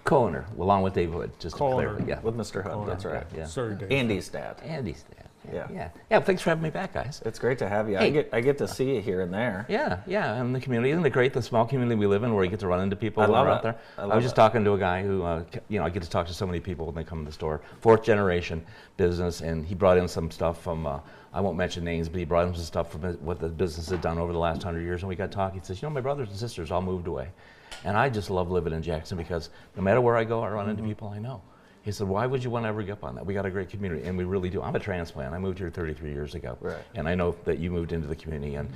Co-owner, along with Dave Hood, just to Co-owner. clear. Yeah. With Mr. Hood, Oh, that's right. Yeah. Sorry, Dave. Andy's dad. Andy's dad. Yeah. Yeah. Thanks for having me back, guys. It's great to have you. Hey. I get to see you here and there. Yeah, and the community, isn't it great? The small community we live in, where you get to run into people I when love we're it. out there. I I love was just it. talking to a guy who, I get to talk to so many people when they come to the store. 4th generation business, and he brought in some stuff from. I won't mention names, but he brought in some stuff from what the business had done over the last 100 years, and we got talking. He says, my brothers and sisters all moved away, and I just love living in Jackson because no matter where I go, I run into people I know. He said, why would you want to ever give up on that? We got a great community, and we really do. I'm a transplant. I moved here 33 years ago, right. and I know that you moved into the community, and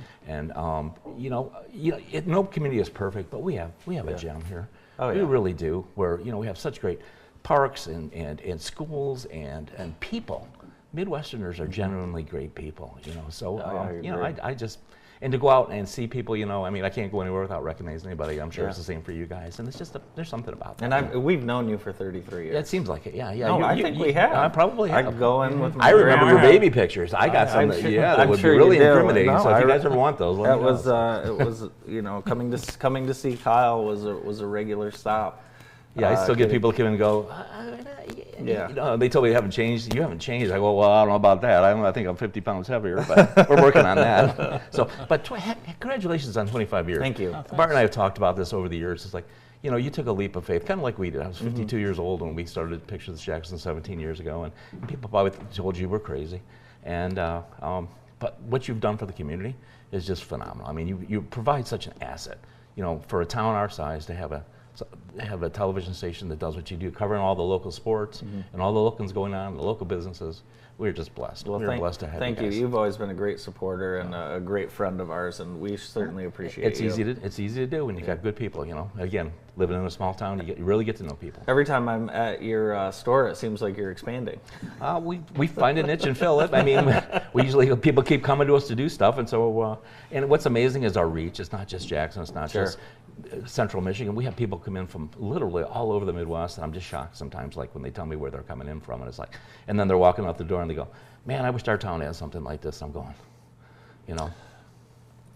no community is perfect, but we have a gem here. Oh, We yeah. really do, where we have such great parks and schools and people. Midwesterners are genuinely great people, So I agree. I just. And to go out and see people, I can't go anywhere without recognizing anybody. I'm sure it's the same for you guys. And it's just, there's something about that. And we've known you for 33 years. Yeah, it seems like it. Yeah. No, I think we have. I probably have. I go in with my I remember your grandma. baby pictures. I got some. I'm sure- That I'm would sure be you really do. incriminating. No, so if you I- guys ever want those, let That me know. was, it was, coming to see Kyle was a regular stop. Yeah, I still get people come in and go. Yeah. They told me you haven't changed. You haven't changed. I go, well, I don't know about that. I think I'm 50 pounds heavier, but we're working on that. So, but congratulations on 25 years. Thank you. Bart and I have talked about this over the years. It's like, you took a leap of faith, kind of like we did. I was 52 years old when we started Pictures of Jackson 17 years ago, and people probably told you we're crazy. And but what you've done for the community is just phenomenal. I mean, you provide such an asset. For a town our size to have a television station that does what you do, covering all the local sports and all the lookings going on, the local businesses. We're just blessed. Well, we're blessed to have thank you you. guys. You've always been a great supporter and a great friend of ours, and we certainly appreciate It's you. it's easy to do when you got good people. Again, living in a small town, you really get to know people. Every time I'm at your store, it seems like you're expanding. We find a niche and fill it. I mean, we usually people keep coming to us to do stuff, and so and what's amazing is our reach. It's not just Jackson. It's not just Central Michigan. We have people come in from literally all over the Midwest, and I'm just shocked sometimes, like when they tell me where they're coming in from, and it's like, and then they're walking out the door and they go, "Man, I wish our town had something like this." I'm going,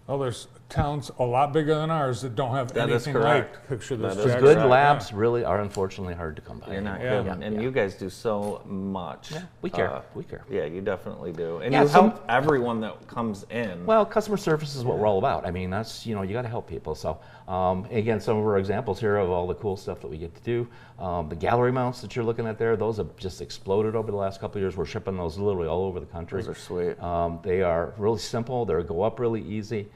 Well, there's towns a lot bigger than ours that don't have That is anything correct. like Picture This That is Jackson. good correct. labs really are unfortunately hard to come by. You're not Yeah. kidding. And you guys do so much. Yeah, we care. We care. Yeah, you definitely do. And Yeah, you some- help everyone that comes in. Well, customer service is what we're all about. I mean, that's, you got to help people. So, again, some of our examples here of all the cool stuff that we get to do. The gallery mounts that you're looking at there, those have just exploded over the last couple of years. We're shipping those literally all over the country. Those are sweet. They are really simple. They go up really easy.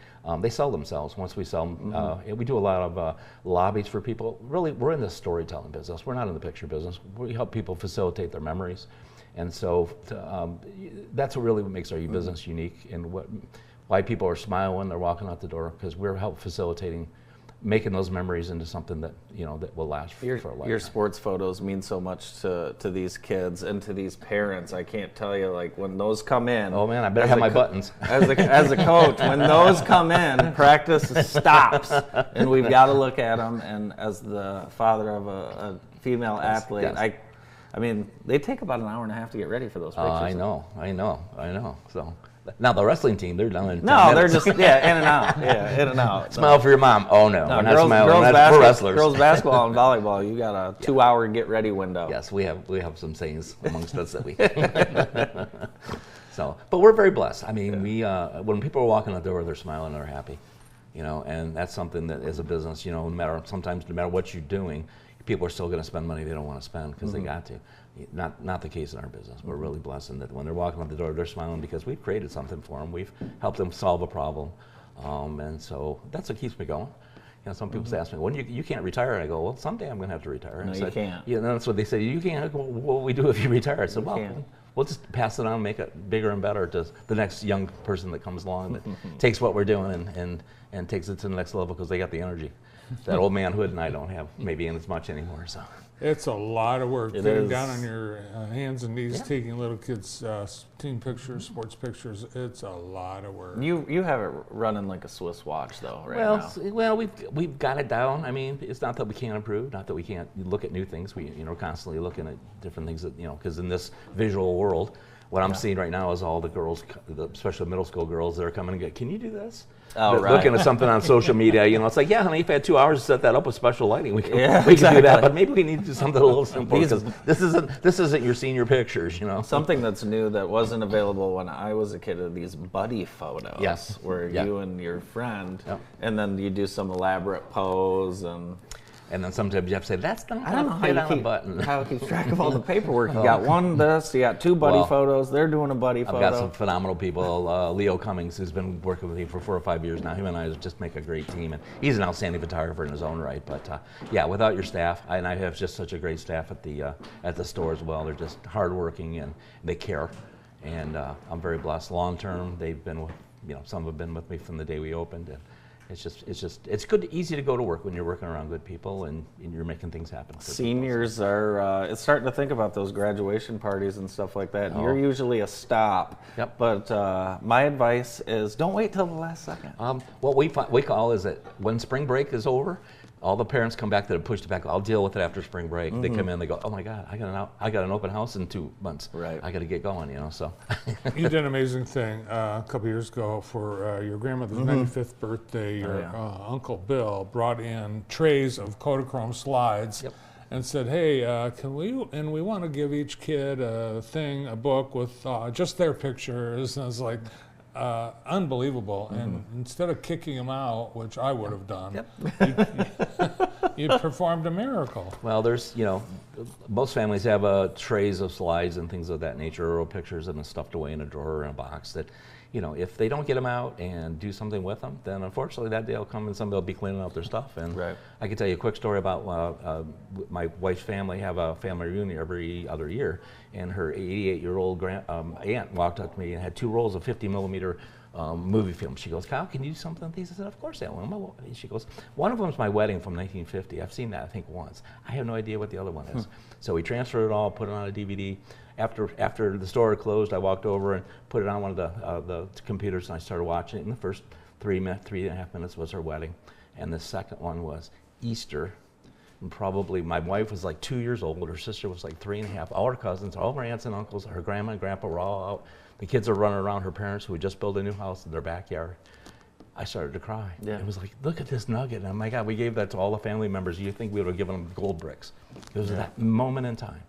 They sell themselves once we sell them. We do a lot of lobbies for people. Really, we're in the storytelling business. We're not in the picture business. We help people facilitate their memories. And so that's what really makes our business unique, and why people are smiling when they're walking out the door, because we're help facilitating making those memories into something that that will last for a lifetime. Your sports photos mean so much to these kids and to these parents. I can't tell you, like, when those come in. Oh man, I better have my buttons. As a coach, when those come in, practice stops, and we've got to look at them. And as the father of a female athlete, yes. I mean, they take about an hour and a half to get ready for those pictures. I know. So now the wrestling team, they're done in 10 No, they're minutes. just in and out. Yeah, in and out. Smile for your mom. Oh no, we're not smiling. Girls, We're wrestlers. girls basketball and volleyball, you got a 2-hour get ready window. Yes, we have some sayings amongst us that we. So, but we're very blessed. I mean, we when people are walking out the door, they're smiling, they're happy, and that's something that as a business, no matter what you're doing, people are still going to spend money they don't want to spend because they got to. Not the case in our business. We're really blessed in that when they're walking out the door, they're smiling because we've created something for them. We've helped them solve a problem, and so that's what keeps me going. Some people ask me, "When you can't retire?" And I go, "Well, someday I'm going to have to retire." No, And I you said, can't. Yeah, and that's what they say. You can't. What will we do if you retire? I said, "Well, can't. we'll just pass it on, make it bigger and better to the next young person that comes along that takes what we're doing and takes it to the next level because they got the energy that old manhood and I don't have maybe in as much anymore." So. It's a lot of work. It Getting is. down on your hands and knees, Yeah. taking little kids' team pictures, sports pictures. It's a lot of work. You have it running like a Swiss watch, though, right now. Well, we've got it down. I mean, it's not that we can't improve, not that we can't look at new things. We constantly looking at different things that because in this visual world, What I'm seeing right now is all the girls, especially middle school girls, that are coming and go, can you do this? Oh, They're right. looking at something on social media, it's like, yeah, honey, if I had 2 hours to set that up with special lighting, we can do exactly. that. But maybe we need to do something a little simpler because this isn't your senior pictures, Something that's new that wasn't available when I was a kid are these buddy photos. Yes. Where you and your friend, and then you do some elaborate pose and then sometimes you have to say, that's not I don't know going to fit on a how button. how it keeps track of all the paperwork. You got one this, you got two buddy photos. They're doing a buddy photo. I've got some phenomenal people. Leo Cummings, who's been working with me for 4 or 5 years now. Him and I just make a great team, and he's an outstanding photographer in his own right. But without your staff, and I have just such a great staff at the store as well. They're just hardworking and they care, and I'm very blessed. Long term, they've been with, some have been with me from the day we opened, and it's good, easy to go to work when you're working around good people and you're making things happen. Seniors are it's starting to think about those graduation parties and stuff like that. And you're usually a stop. Yep. But my advice is don't wait till the last second. What we call is that when spring break is over, all the parents come back that have pushed it back. I'll deal with it after spring break. They come in, they go, oh my God, I got an open house in 2 months. Right. I got to get going, So. You did an amazing thing a couple years ago for your grandmother's 95th birthday. Your Uncle Bill brought in trays of Kodachrome slides and said, hey, we want to give each kid a book with just their pictures. And I was like, unbelievable. And instead of kicking him out, which I would have done, you performed a miracle. Well, there's, most families have trays of slides and things of that nature, or pictures and stuffed away in a drawer or in a box that, if they don't get them out and do something with them, then unfortunately that day will come and somebody will be cleaning out their stuff. And I can tell you a quick story about my wife's family. Have a family reunion every other year, and her 88-year-old aunt walked up to me and had 2 rolls of 50 millimeter movie film. She goes, Kyle, can you do something with these? I said, of course I will. She goes, one of them's my wedding from 1950. I've seen that, I think, once. I have no idea what the other one is. So we transferred it all, put it on a DVD. After the store closed, I walked over and put it on one of the computers, and I started watching it. And the first 3.5 minutes was her wedding. And the second one was Easter. And probably my wife was like 2 years old. Her sister was like 3.5. All her cousins, all her aunts and uncles, her grandma and grandpa were all out. The kids are running around, her parents who had just built a new house in their backyard. I started to cry. It was like, look at this nugget. And oh my God, we gave that to all the family members. You think we would have given them gold bricks. It was that moment in time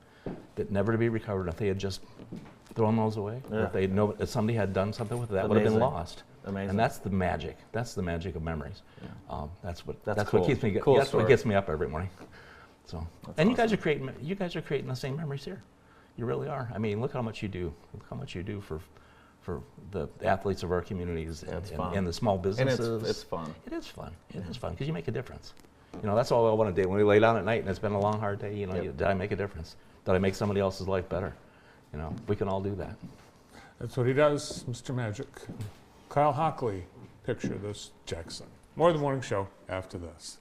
that never to be recovered. If they had just thrown those away, or if somebody had done something with it, that would have been lost. Amazing. And that's the magic. That's the magic of memories. That's what cool. keeps me. That's what gets me up every morning. So, and awesome. You guys are creating the same memories here. You really are. I mean, look how much you do. Look how much you do for the athletes of our communities and the small businesses. And it's fun. It is fun. It is fun because you make a difference. That's all I want to do. When we lay down at night and it's been a long, hard day, did I make a difference? Did I make somebody else's life better? We can all do that. That's what he does, Mr. Magic. Kyle Hockley, picture this Jackson. More Than Morning Show after this.